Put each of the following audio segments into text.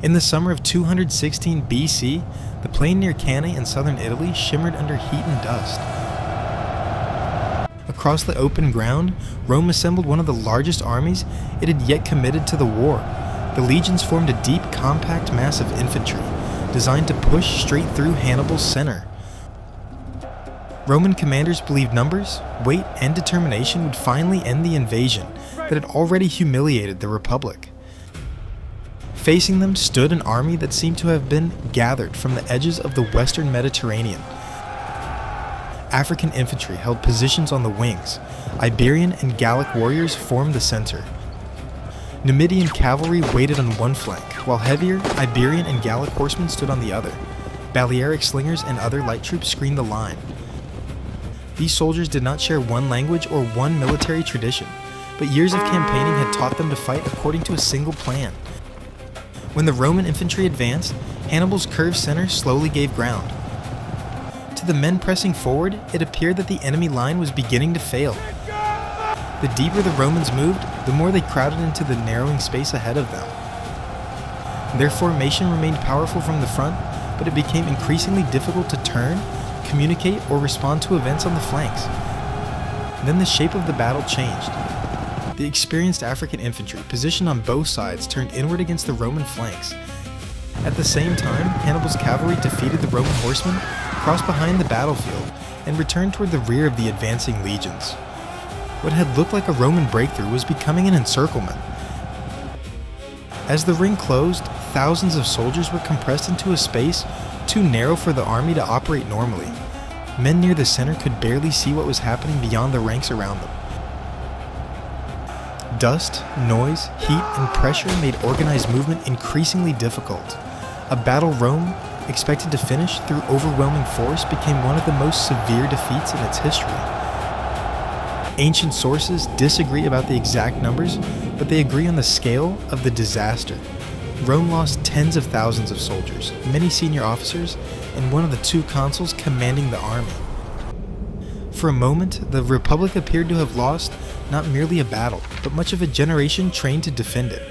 In the summer of 216 BC, the plain near Cannae in southern Italy shimmered under heat and dust. Across the open ground, Rome assembled one of the largest armies it had yet committed to the war. The legions formed a deep, compact mass of infantry, designed to push straight through Hannibal's center. Roman commanders believed numbers, weight, and determination would finally end the invasion that had already humiliated the Republic. Facing them stood an army that seemed to have been gathered from the edges of the western Mediterranean. African infantry held positions on the wings. Iberian and Gallic warriors formed the center. Numidian cavalry waited on one flank, while heavier Iberian and Gallic horsemen stood on the other. Balearic slingers and other light troops screened the line. These soldiers did not share one language or one military tradition, but years of campaigning had taught them to fight according to a single plan. When the Roman infantry advanced, Hannibal's curved center slowly gave ground. To the men pressing forward, it appeared that the enemy line was beginning to fail. The deeper the Romans moved, the more they crowded into the narrowing space ahead of them. Their formation remained powerful from the front, but it became increasingly difficult to turn, communicate, or respond to events on the flanks. Then the shape of the battle changed. The experienced African infantry, positioned on both sides, turned inward against the Roman flanks. At the same time, Hannibal's cavalry defeated the Roman horsemen, crossed behind the battlefield, and returned toward the rear of the advancing legions. What had looked like a Roman breakthrough was becoming an encirclement. As the ring closed, thousands of soldiers were compressed into a space too narrow for the army to operate normally. Men near the center could barely see what was happening beyond the ranks around them. Dust, noise, heat, and pressure made organized movement increasingly difficult. A battle Rome, expected to finish through overwhelming force, became one of the most severe defeats in its history. Ancient sources disagree about the exact numbers, but they agree on the scale of the disaster. Rome lost tens of thousands of soldiers, many senior officers, and one of the two consuls commanding the army. For a moment, the Republic appeared to have lost not merely a battle, but much of a generation trained to defend it.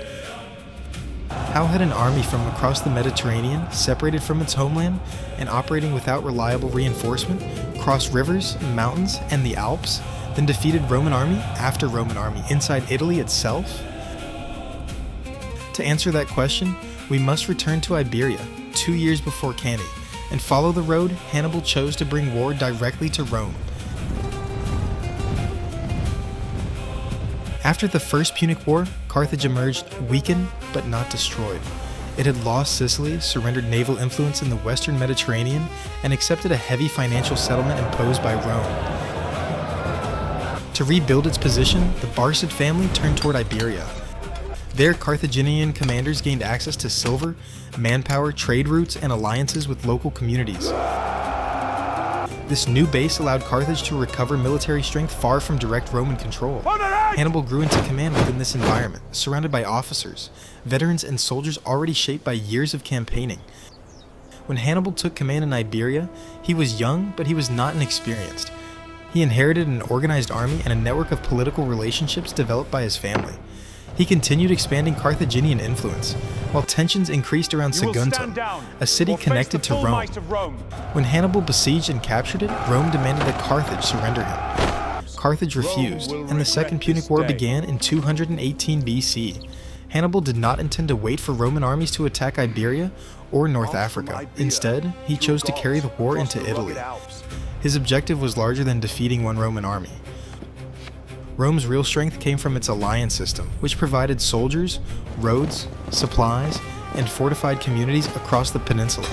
How had an army from across the Mediterranean, separated from its homeland and operating without reliable reinforcement, crossed rivers, mountains, and the Alps, then defeated Roman army after Roman army inside Italy itself? To answer that question, we must return to Iberia, 2 years before Cannae, and follow the road Hannibal chose to bring war directly to Rome. After the First Punic War, Carthage emerged weakened but not destroyed. It had lost Sicily, surrendered naval influence in the western Mediterranean, and accepted a heavy financial settlement imposed by Rome. To rebuild its position, the Barcid family turned toward Iberia. There, Carthaginian commanders gained access to silver, manpower, trade routes, and alliances with local communities. This new base allowed Carthage to recover military strength far from direct Roman control. Hannibal grew into command within this environment, surrounded by officers, veterans, and soldiers already shaped by years of campaigning. When Hannibal took command in Iberia, he was young, but he was not inexperienced. He inherited an organized army and a network of political relationships developed by his family. He continued expanding Carthaginian influence, while tensions increased around Saguntum, a city connected to Rome. When Hannibal besieged and captured it, Rome demanded that Carthage surrender him. Carthage refused, and the Second Punic War began in 218 BC. Hannibal did not intend to wait for Roman armies to attack Iberia or North Africa. Instead, he chose to carry the war into Italy. His objective was larger than defeating one Roman army. Rome's real strength came from its alliance system, which provided soldiers, roads, supplies, and fortified communities across the peninsula.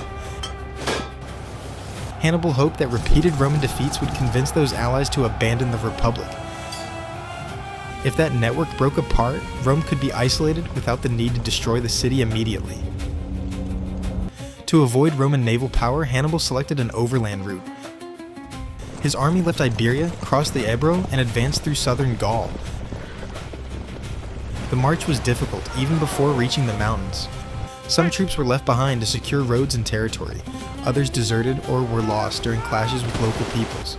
Hannibal hoped that repeated Roman defeats would convince those allies to abandon the Republic. If that network broke apart, Rome could be isolated without the need to destroy the city immediately. To avoid Roman naval power, Hannibal selected an overland route. His army left Iberia, crossed the Ebro, and advanced through southern Gaul. The march was difficult even before reaching the mountains. Some troops were left behind to secure roads and territory. Others deserted or were lost during clashes with local peoples.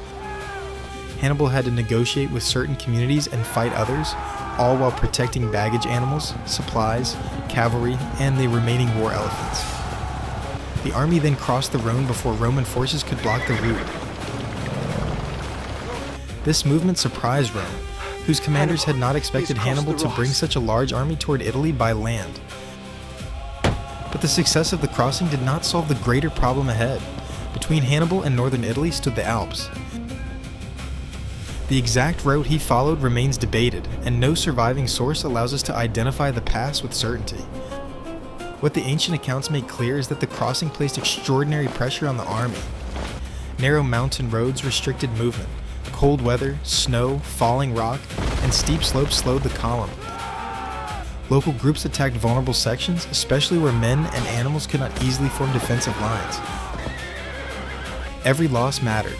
Hannibal had to negotiate with certain communities and fight others, all while protecting baggage animals, supplies, cavalry, and the remaining war elephants. The army then crossed the Rhone before Roman forces could block the route. This movement surprised Rome, whose commanders had not expected Hannibal to bring such a large army toward Italy by land. But the success of the crossing did not solve the greater problem ahead. Between Hannibal and northern Italy stood the Alps. The exact route he followed remains debated, and no surviving source allows us to identify the pass with certainty. What the ancient accounts make clear is that the crossing placed extraordinary pressure on the army. Narrow mountain roads restricted movement. Cold weather, snow, falling rock, and steep slopes slowed the column. Local groups attacked vulnerable sections, especially where men and animals could not easily form defensive lines. Every loss mattered.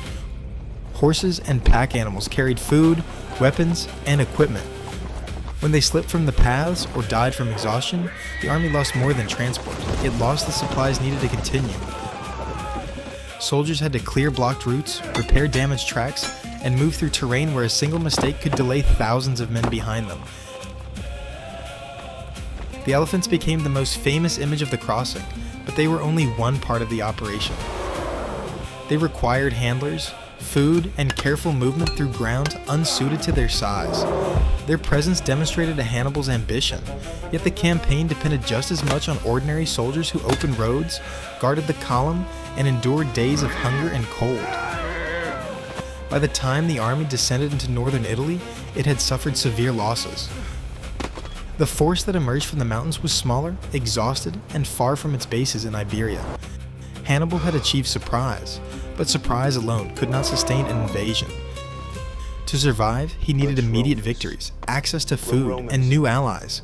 Horses and pack animals carried food, weapons, and equipment. When they slipped from the paths or died from exhaustion, the army lost more than transport. It lost the supplies needed to continue. Soldiers had to clear blocked routes, repair damaged tracks, and move through terrain where a single mistake could delay thousands of men behind them. The elephants became the most famous image of the crossing, but they were only one part of the operation. They required handlers, food, and careful movement through ground unsuited to their size. Their presence demonstrated Hannibal's ambition, yet the campaign depended just as much on ordinary soldiers who opened roads, guarded the column, and endured days of hunger and cold. By the time the army descended into northern Italy, it had suffered severe losses. The force that emerged from the mountains was smaller, exhausted, and far from its bases in Iberia. Hannibal had achieved surprise, but surprise alone could not sustain an invasion. To survive, he needed immediate victories, access to food, and new allies.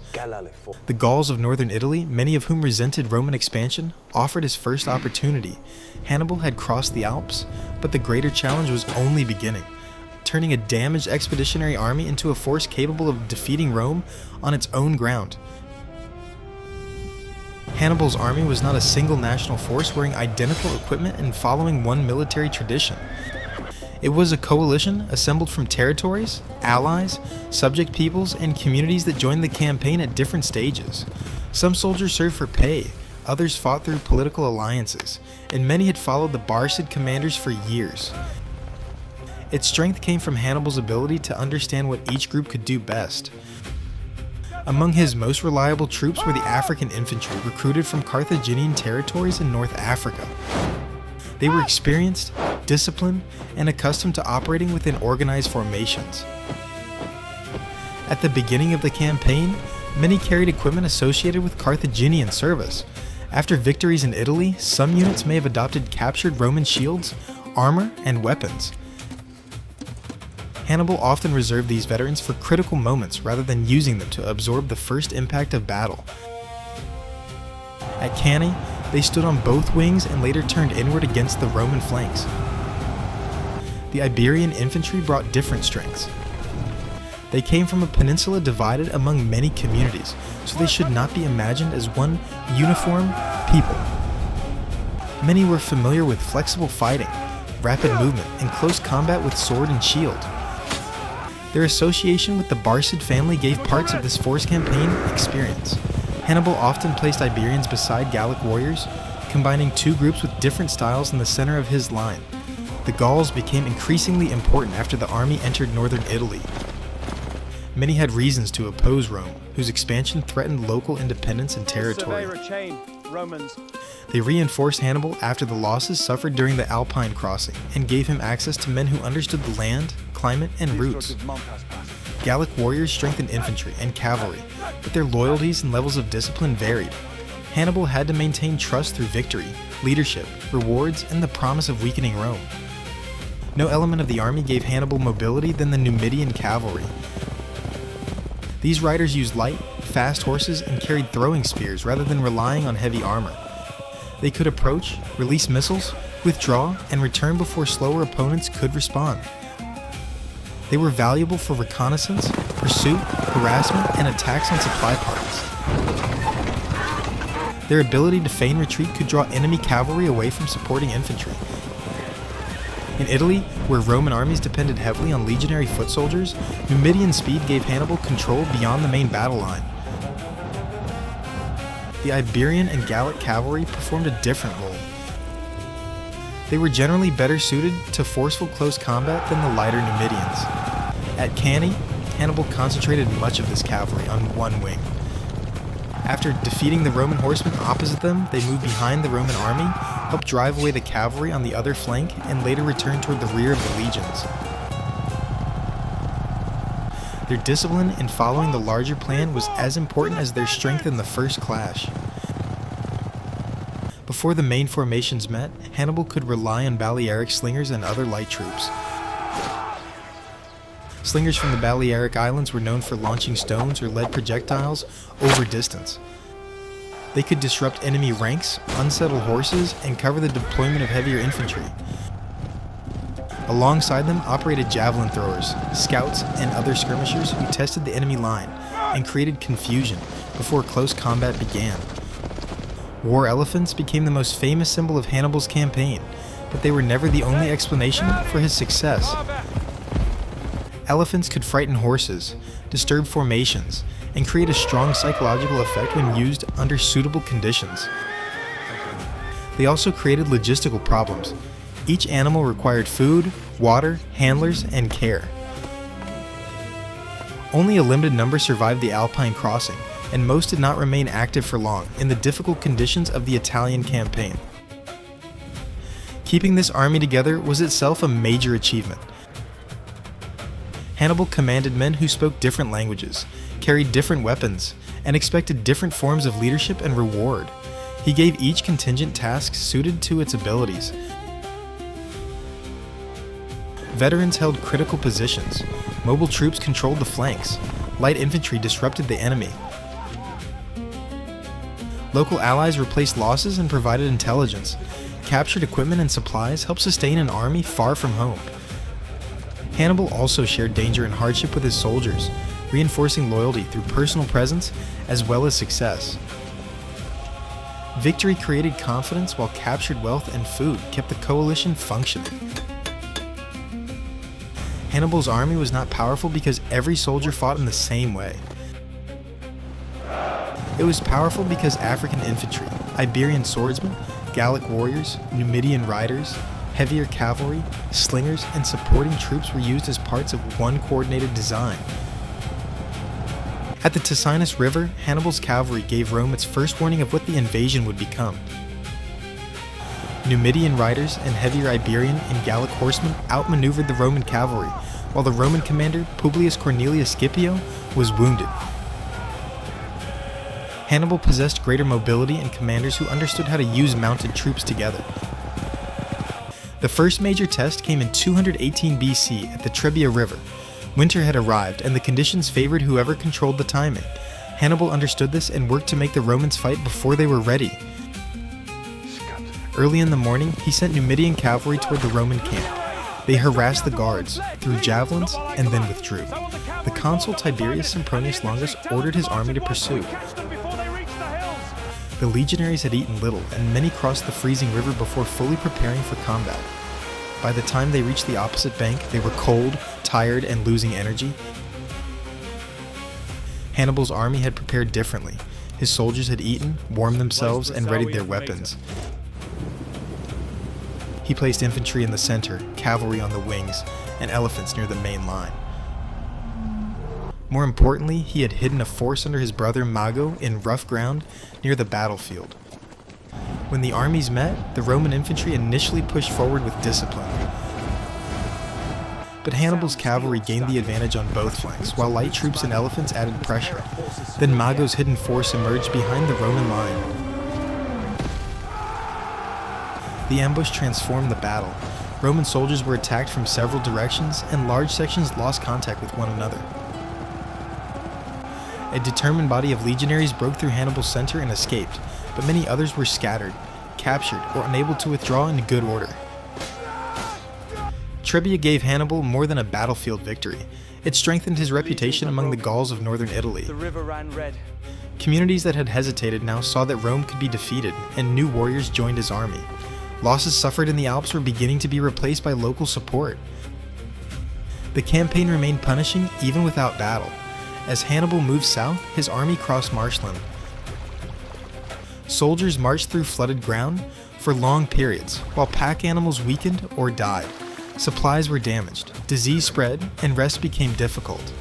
The Gauls of northern Italy, many of whom resented Roman expansion, offered his first opportunity. Hannibal had crossed the Alps, but the greater challenge was only beginning, turning a damaged expeditionary army into a force capable of defeating Rome on its own ground. Hannibal's army was not a single national force wearing identical equipment and following one military tradition. It was a coalition assembled from territories, allies, subject peoples, and communities that joined the campaign at different stages. Some soldiers served for pay, others fought through political alliances, and many had followed the Barcid commanders for years. Its strength came from Hannibal's ability to understand what each group could do best. Among his most reliable troops were the African infantry recruited from Carthaginian territories in North Africa. They were experienced, disciplined, and accustomed to operating within organized formations. At the beginning of the campaign, many carried equipment associated with Carthaginian service. After victories in Italy, some units may have adopted captured Roman shields, armor, and weapons. Hannibal often reserved these veterans for critical moments rather than using them to absorb the first impact of battle. At Cannae, they stood on both wings and later turned inward against the Roman flanks. The Iberian infantry brought different strengths. They came from a peninsula divided among many communities, so they should not be imagined as one uniform people. Many were familiar with flexible fighting, rapid movement, and close combat with sword and shield. Their association with the Barcid family gave parts of this force campaign experience. Hannibal often placed Iberians beside Gallic warriors, combining two groups with different styles in the center of his line. The Gauls became increasingly important after the army entered northern Italy. Many had reasons to oppose Rome, whose expansion threatened local independence and territory. They reinforced Hannibal after the losses suffered during the Alpine crossing and gave him access to men who understood the land, climate, and routes. Gallic warriors strengthened infantry and cavalry, but their loyalties and levels of discipline varied. Hannibal had to maintain trust through victory, leadership, rewards, and the promise of weakening Rome. No element of the army gave Hannibal mobility than the Numidian cavalry. These riders used light, fast horses and carried throwing spears rather than relying on heavy armor. They could approach, release missiles, withdraw, and return before slower opponents could respond. They were valuable for reconnaissance, pursuit, harassment, and attacks on supply parties. Their ability to feign retreat could draw enemy cavalry away from supporting infantry. In Italy, where Roman armies depended heavily on legionary foot soldiers, Numidian speed gave Hannibal control beyond the main battle line. the Iberian and Gallic cavalry performed a different role. They were generally better suited to forceful close combat than the lighter Numidians. At Cannae, Hannibal concentrated much of this cavalry on one wing. After defeating the Roman horsemen opposite them, they moved behind the Roman army, helped drive away the cavalry on the other flank, and later returned toward the rear of the legions. Their discipline in following the larger plan was as important as their strength in the first clash. Before the main formations met, Hannibal could rely on Balearic slingers and other light troops. Slingers from the Balearic Islands were known for launching stones or lead projectiles over distance. They could disrupt enemy ranks, unsettle horses, and cover the deployment of heavier infantry. Alongside them operated javelin throwers, scouts, and other skirmishers who tested the enemy line and created confusion before close combat began. War elephants became the most famous symbol of Hannibal's campaign, but they were never the only explanation for his success. Elephants could frighten horses, disturb formations, and create a strong psychological effect when used under suitable conditions. They also created logistical problems. Each animal required food, water, handlers, and care. Only a limited number survived the Alpine crossing, and most did not remain active for long in the difficult conditions of the Italian campaign. Keeping this army together was itself a major achievement. Hannibal commanded men who spoke different languages, carried different weapons, and expected different forms of leadership and reward. He gave each contingent tasks suited to its abilities. Veterans held critical positions. Mobile troops controlled the flanks. Light infantry disrupted the enemy. Local allies replaced losses and provided intelligence. Captured equipment and supplies helped sustain an army far from home. Hannibal also shared danger and hardship with his soldiers, reinforcing loyalty through personal presence as well as success. Victory created confidence while captured wealth and food kept the coalition functioning. Hannibal's army was not powerful because every soldier fought in the same way. It was powerful because African infantry, Iberian swordsmen, Gallic warriors, Numidian riders, heavier cavalry, slingers, and supporting troops were used as parts of one coordinated design. At the Ticinus River, Hannibal's cavalry gave Rome its first warning of what the invasion would become. Numidian riders and heavier Iberian and Gallic horsemen outmaneuvered the Roman cavalry, while the Roman commander, Publius Cornelius Scipio, was wounded. Hannibal possessed greater mobility and commanders who understood how to use mounted troops together. The first major test came in 218 BC at the Trebia River. Winter had arrived, and the conditions favored whoever controlled the timing. Hannibal understood this and worked to make the Romans fight before they were ready. Early in the morning, he sent Numidian cavalry toward the Roman camp. They harassed the guards, threw javelins, and then withdrew. The consul Tiberius Sempronius Longus ordered his army to pursue. The legionaries had eaten little, and many crossed the freezing river before fully preparing for combat. By the time they reached the opposite bank, they were cold, tired, and losing energy. Hannibal's army had prepared differently. His soldiers had eaten, warmed themselves, and readied their weapons. He placed infantry in the center, cavalry on the wings, and elephants near the main line. More importantly, he had hidden a force under his brother Mago in rough ground near the battlefield. When the armies met, the Roman infantry initially pushed forward with discipline. But Hannibal's cavalry gained the advantage on both flanks, while light troops and elephants added pressure. Then Mago's hidden force emerged behind the Roman line. The ambush transformed the battle. Roman soldiers were attacked from several directions, and large sections lost contact with one another. A determined body of legionaries broke through Hannibal's center and escaped, but many others were scattered, captured, or unable to withdraw in good order. Trebia gave Hannibal more than a battlefield victory. It strengthened his reputation among the Gauls of northern Italy. The river ran red. Communities that had hesitated now saw that Rome could be defeated, and new warriors joined his army. Losses suffered in the Alps were beginning to be replaced by local support. The campaign remained punishing even without battle. As Hannibal moved south, his army crossed marshland. Soldiers marched through flooded ground for long periods, while pack animals weakened or died. Supplies were damaged, disease spread, and rest became difficult.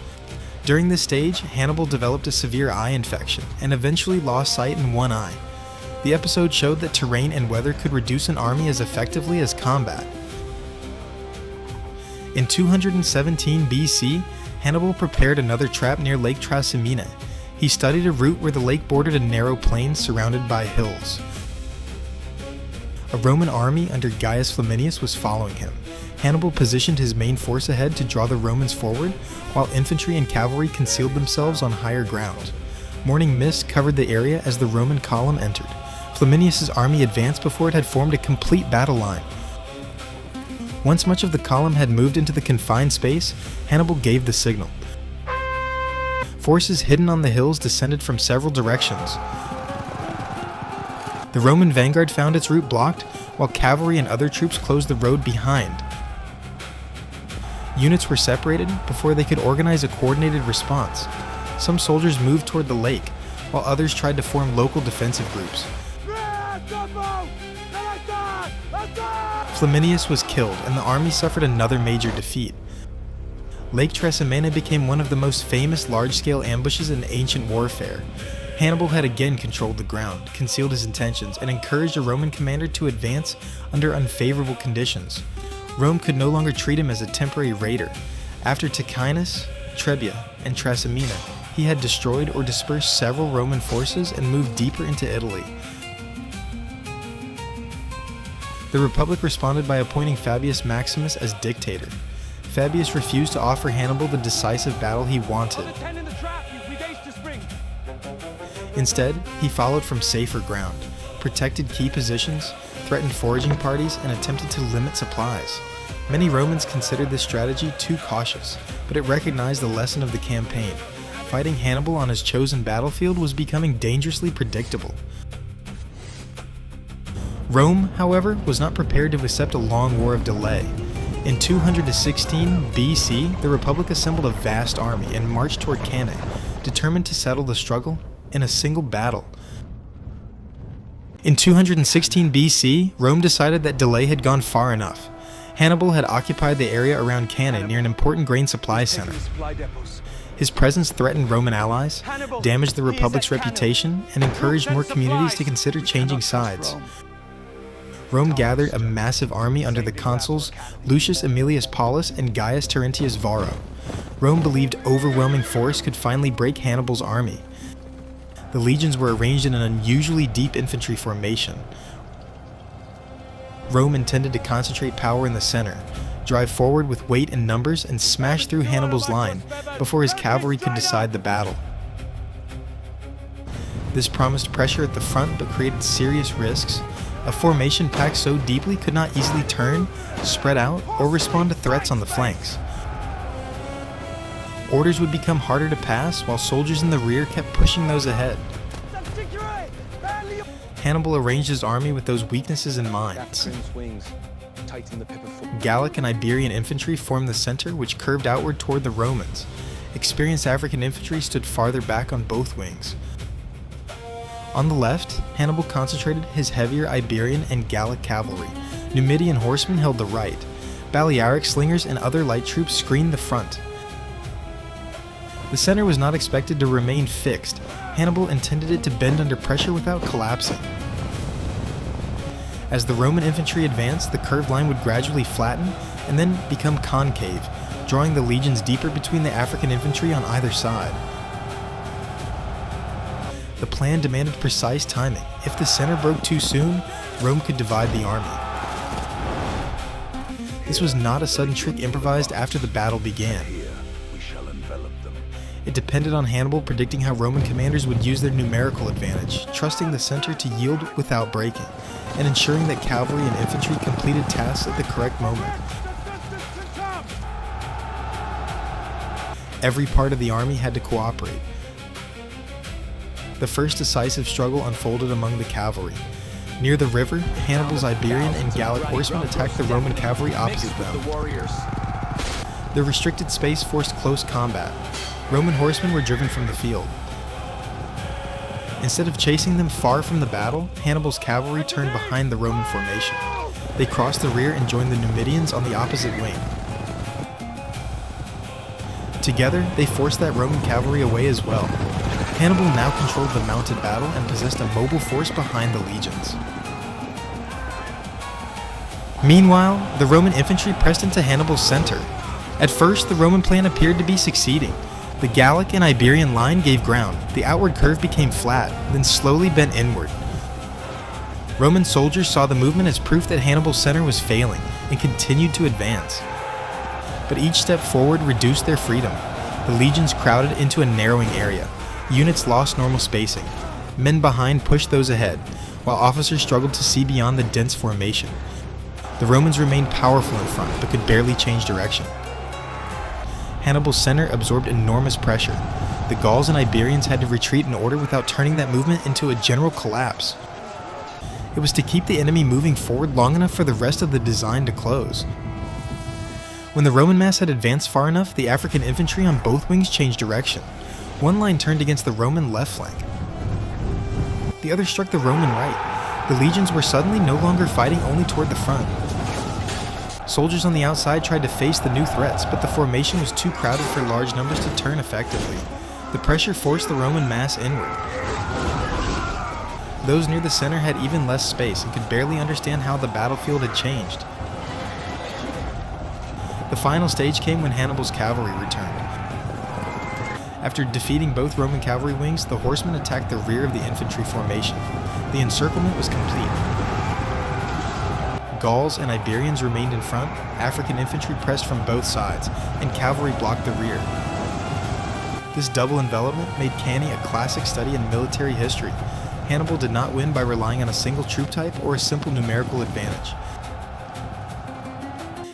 During this stage, Hannibal developed a severe eye infection and eventually lost sight in one eye. The episode showed that terrain and weather could reduce an army as effectively as combat. In 217 BC, Hannibal prepared another trap near Lake Trasimene. He studied a route where the lake bordered a narrow plain surrounded by hills. A Roman army under Gaius Flaminius was following him. Hannibal positioned his main force ahead to draw the Romans forward, while infantry and cavalry concealed themselves on higher ground. Morning mist covered the area as the Roman column entered. Flaminius's army advanced before it had formed a complete battle line. Once much of the column had moved into the confined space, Hannibal gave the signal. Forces hidden on the hills descended from several directions. The Roman vanguard found its route blocked, while cavalry and other troops closed the road behind. Units were separated before they could organize a coordinated response. Some soldiers moved toward the lake, while others tried to form local defensive groups. Flaminius was killed, and the army suffered another major defeat. Lake Trasimene became one of the most famous large-scale ambushes in ancient warfare. Hannibal had again controlled the ground, concealed his intentions, and encouraged a Roman commander to advance under unfavorable conditions. Rome could no longer treat him as a temporary raider. After Ticinus, Trebia, and Trasimene, he had destroyed or dispersed several Roman forces and moved deeper into Italy. The Republic responded by appointing Fabius Maximus as dictator. Fabius refused to offer Hannibal the decisive battle he wanted. Instead, he followed from safer ground, protected key positions, threatened foraging parties, and attempted to limit supplies. Many Romans considered this strategy too cautious, but it recognized the lesson of the campaign. Fighting Hannibal on his chosen battlefield was becoming dangerously predictable. Rome, however, was not prepared to accept a long war of delay. In 216 BC, the Republic assembled a vast army and marched toward Cannae, determined to settle the struggle in a single battle. In 216 BC, Rome decided that delay had gone far enough. Hannibal had occupied the area around Cannae near an important grain supply center. His presence threatened Roman allies, damaged the Republic's reputation, and encouraged more communities to consider changing sides. Rome gathered a massive army under the consuls Lucius Aemilius Paulus and Gaius Terentius Varro. Rome believed overwhelming force could finally break Hannibal's army. The legions were arranged in an unusually deep infantry formation. Rome intended to concentrate power in the center, drive forward with weight and numbers, and smash through Hannibal's line before his cavalry could decide the battle. This promised pressure at the front but created serious risks. A formation packed so deeply could not easily turn, spread out, or respond to threats on the flanks. Orders would become harder to pass, while soldiers in the rear kept pushing those ahead. Hannibal arranged his army with those weaknesses in mind. Gallic and Iberian infantry formed the center, which curved outward toward the Romans. Experienced African infantry stood farther back on both wings. On the left, Hannibal concentrated his heavier Iberian and Gallic cavalry. Numidian horsemen held the right. Balearic slingers and other light troops screened the front. The center was not expected to remain fixed. Hannibal intended it to bend under pressure without collapsing. As the Roman infantry advanced, the curved line would gradually flatten and then become concave, drawing the legions deeper between the African infantry on either side. The plan demanded precise timing. If the center broke too soon, Rome could divide the army. This was not a sudden trick improvised after the battle began. It depended on Hannibal predicting how Roman commanders would use their numerical advantage, trusting the center to yield without breaking, and ensuring that cavalry and infantry completed tasks at the correct moment. Every part of the army had to cooperate. The first decisive struggle unfolded among the cavalry. Near the river, Hannibal's Iberian and Gallic horsemen attacked the Roman cavalry opposite them. The restricted space forced close combat. Roman horsemen were driven from the field. Instead of chasing them far from the battle, Hannibal's cavalry turned behind the Roman formation. They crossed the rear and joined the Numidians on the opposite wing. Together, they forced that Roman cavalry away as well. Hannibal now controlled the mounted battle and possessed a mobile force behind the legions. Meanwhile, the Roman infantry pressed into Hannibal's center. At first, the Roman plan appeared to be succeeding. The Gallic and Iberian line gave ground, the outward curve became flat, then slowly bent inward. Roman soldiers saw the movement as proof that Hannibal's center was failing and continued to advance. But each step forward reduced their freedom. The legions crowded into a narrowing area. Units lost normal spacing. Men behind pushed those ahead, while officers struggled to see beyond the dense formation. The Romans remained powerful in front, but could barely change direction. Hannibal's center absorbed enormous pressure. The Gauls and Iberians had to retreat in order without turning that movement into a general collapse. It was to keep the enemy moving forward long enough for the rest of the design to close. When the Roman mass had advanced far enough, the African infantry on both wings changed direction. One line turned against the Roman left flank. The other struck the Roman right. The legions were suddenly no longer fighting only toward the front. Soldiers on the outside tried to face the new threats, but the formation was too crowded for large numbers to turn effectively. The pressure forced the Roman mass inward. Those near the center had even less space and could barely understand how the battlefield had changed. The final stage came when Hannibal's cavalry returned. After defeating both Roman cavalry wings, the horsemen attacked the rear of the infantry formation. The encirclement was complete. Gauls and Iberians remained in front, African infantry pressed from both sides, and cavalry blocked the rear. This double envelopment made Cannae a classic study in military history. Hannibal did not win by relying on a single troop type or a simple numerical advantage.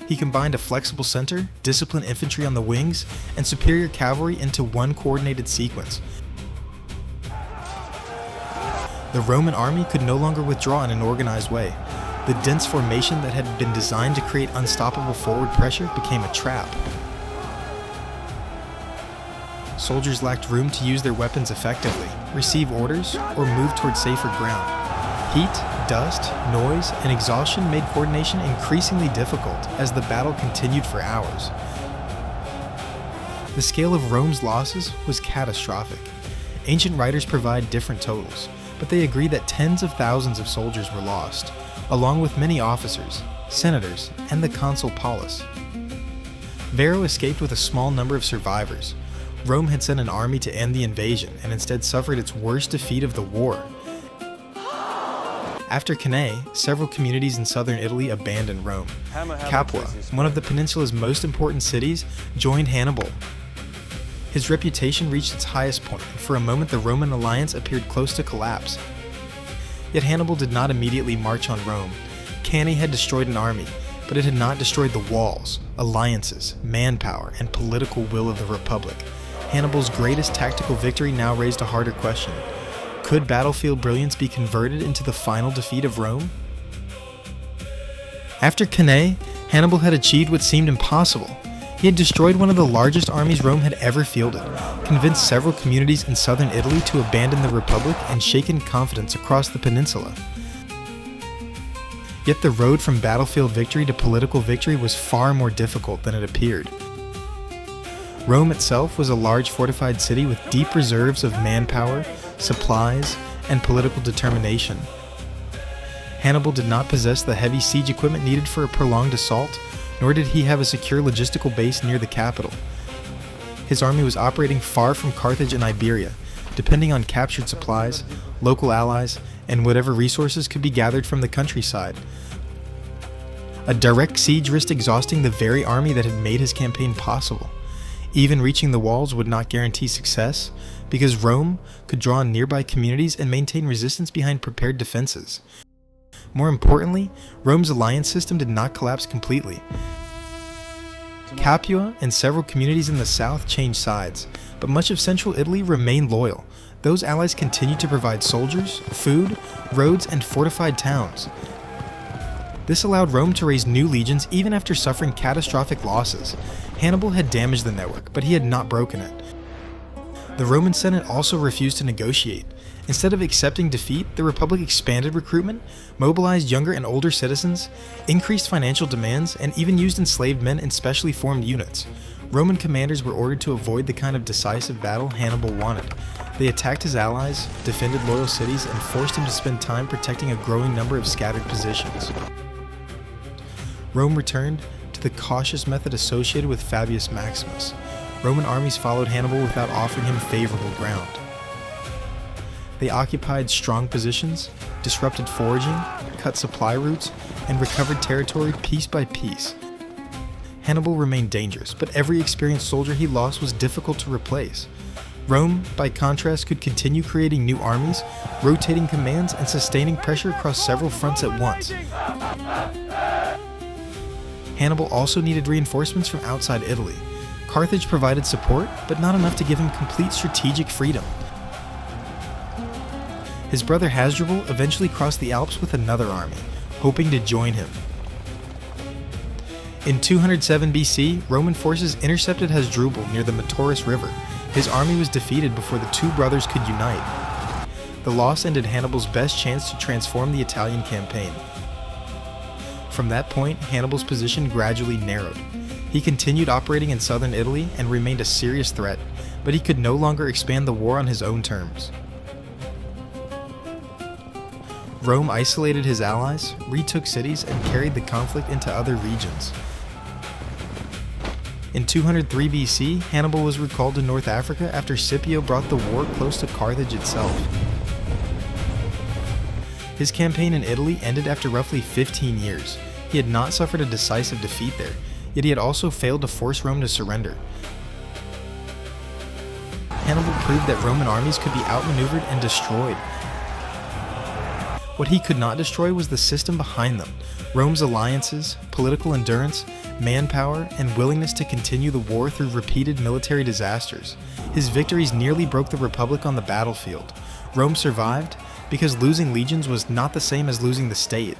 He combined a flexible center, disciplined infantry on the wings, and superior cavalry into one coordinated sequence. The Roman army could no longer withdraw in an organized way. The dense formation that had been designed to create unstoppable forward pressure became a trap. Soldiers lacked room to use their weapons effectively, receive orders, or move toward safer ground. Heat, dust, noise, and exhaustion made coordination increasingly difficult as the battle continued for hours. The scale of Rome's losses was catastrophic. Ancient writers provide different totals, but they agree that tens of thousands of soldiers were lost, along with many officers, senators, and the consul Paulus. Varro escaped with a small number of survivors. Rome had sent an army to end the invasion and instead suffered its worst defeat of the war. After Cannae, several communities in southern Italy abandoned Rome. Capua, one of the peninsula's most important cities, joined Hannibal. His reputation reached its highest point, and for a moment the Roman alliance appeared close to collapse. Yet Hannibal did not immediately march on Rome. Cannae had destroyed an army, but it had not destroyed the walls, alliances, manpower, and political will of the Republic. Hannibal's greatest tactical victory now raised a harder question. Could battlefield brilliance be converted into the final defeat of Rome? After Cannae, Hannibal had achieved what seemed impossible. He had destroyed one of the largest armies Rome had ever fielded, convinced several communities in southern Italy to abandon the Republic, and shaken confidence across the peninsula. Yet the road from battlefield victory to political victory was far more difficult than it appeared. Rome itself was a large fortified city with deep reserves of manpower, supplies, and political determination. Hannibal did not possess the heavy siege equipment needed for a prolonged assault, nor did he have a secure logistical base near the capital. His army was operating far from Carthage and Iberia, depending on captured supplies, local allies, and whatever resources could be gathered from the countryside. A direct siege risked exhausting the very army that had made his campaign possible. Even reaching the walls would not guarantee success, because Rome could draw on nearby communities and maintain resistance behind prepared defenses. More importantly, Rome's alliance system did not collapse completely. Capua and several communities in the south changed sides, but much of central Italy remained loyal. Those allies continued to provide soldiers, food, roads, and fortified towns. This allowed Rome to raise new legions even after suffering catastrophic losses. Hannibal had damaged the network, but he had not broken it. The Roman Senate also refused to negotiate. Instead of accepting defeat, the Republic expanded recruitment, mobilized younger and older citizens, increased financial demands, and even used enslaved men in specially formed units. Roman commanders were ordered to avoid the kind of decisive battle Hannibal wanted. They attacked his allies, defended loyal cities, and forced him to spend time protecting a growing number of scattered positions. Rome returned to the cautious method associated with Fabius Maximus. Roman armies followed Hannibal without offering him favorable ground. They occupied strong positions, disrupted foraging, cut supply routes, and recovered territory piece by piece. Hannibal remained dangerous, but every experienced soldier he lost was difficult to replace. Rome, by contrast, could continue creating new armies, rotating commands, and sustaining pressure across several fronts at once. Hannibal also needed reinforcements from outside Italy. Carthage provided support, but not enough to give him complete strategic freedom. His brother Hasdrubal eventually crossed the Alps with another army, hoping to join him. In 207 BC, Roman forces intercepted Hasdrubal near the Metaurus River. His army was defeated before the two brothers could unite. The loss ended Hannibal's best chance to transform the Italian campaign. From that point, Hannibal's position gradually narrowed. He continued operating in southern Italy and remained a serious threat, but he could no longer expand the war on his own terms. Rome isolated his allies, retook cities, and carried the conflict into other regions. In 203 BC, Hannibal was recalled to North Africa after Scipio brought the war close to Carthage itself. His campaign in Italy ended after roughly 15 years. He had not suffered a decisive defeat there, yet he had also failed to force Rome to surrender. Hannibal proved that Roman armies could be outmaneuvered and destroyed. What he could not destroy was the system behind them: Rome's alliances, political endurance, manpower, and willingness to continue the war through repeated military disasters. His victories nearly broke the Republic on the battlefield. Rome survived because losing legions was not the same as losing the state.